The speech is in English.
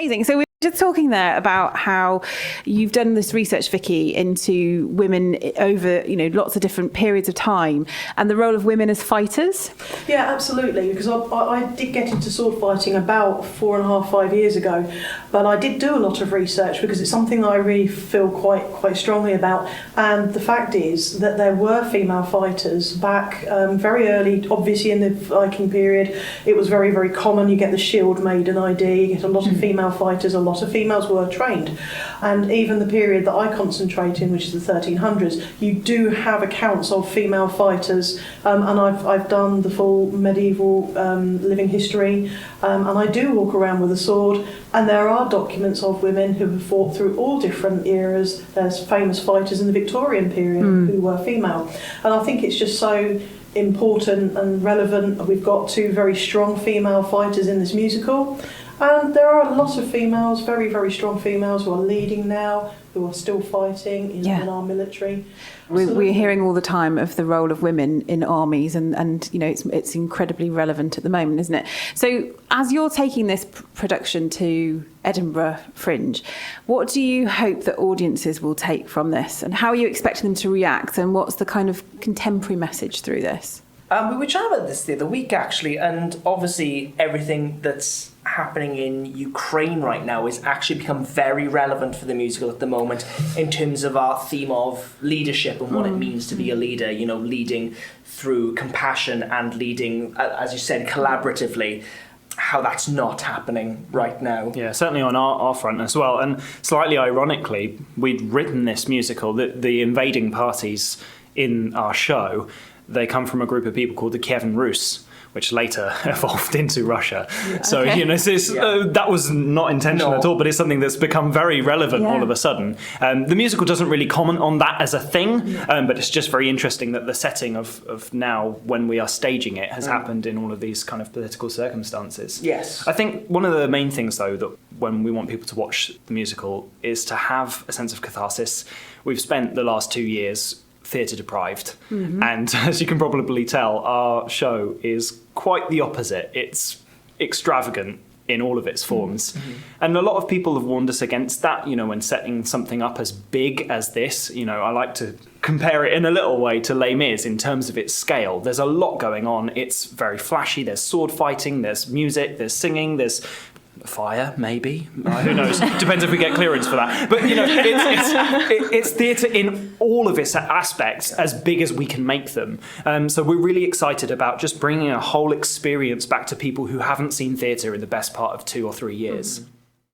amazing. So we're just talking there about how you've done this research, Vicky, into women over, lots of different periods of time and the role of women as fighters. Yeah, absolutely. Because I did get into sword fighting about 4.5, 5 years ago, but I did do a lot of research because it's something that I really feel quite strongly about. And the fact is that there were female fighters back very early, obviously in the Viking period. It was very, very common. You get the shield maiden ID, you get a lot of female fighters, a lot of females were trained. And even the period that I concentrate in, which is the 1300s, you do have accounts of female fighters, and I've done the full medieval living history, and I do walk around with a sword, and there are documents of women who have fought through all different eras. There's famous fighters in the Victorian period who were female, and I think it's just so important and relevant. We've got two very strong female fighters in this musical, and there are a lot of females, very, very strong females, who are leading now, who are still fighting in our military. We're hearing all the time of the role of women in armies, and it's incredibly relevant at the moment, isn't it? So as you're taking this production to Edinburgh Fringe, what do you hope that audiences will take from this, and how are you expecting them to react, and what's the kind of contemporary message through this? We were chatting about this the other week, actually, and obviously everything that's happening in Ukraine right now has actually become very relevant for the musical at the moment in terms of our theme of leadership and what it means to be a leader, leading through compassion and leading, as you said, collaboratively. How that's not happening right now. Yeah, certainly on our front as well. And slightly ironically, we'd written this musical, the invading parties in our show, they come from a group of people called the Kievan Rus, which later evolved into Russia. Yeah. So, that was not intentional at all, but it's something that's become very relevant all of a sudden. The musical doesn't really comment on that as a thing, but it's just very interesting that the setting of now, when we are staging it, has happened in all of these kind of political circumstances. Yes. I think one of the main things, though, that when we want people to watch the musical is to have a sense of catharsis. We've spent the last 2 years theatre deprived, and as you can probably tell, our show is quite the opposite. It's extravagant in all of its forms, and a lot of people have warned us against that, when setting something up as big as this. I like to compare it in a little way to Les Mis in terms of its scale. There's a lot going on. It's very flashy. There's sword fighting, there's music, there's singing, there's fire, maybe. Who knows? Depends if we get clearance for that. But it's theatre in all of its aspects, as big as we can make them. So we're really excited about just bringing a whole experience back to people who haven't seen theatre in the best part of 2 or 3 years.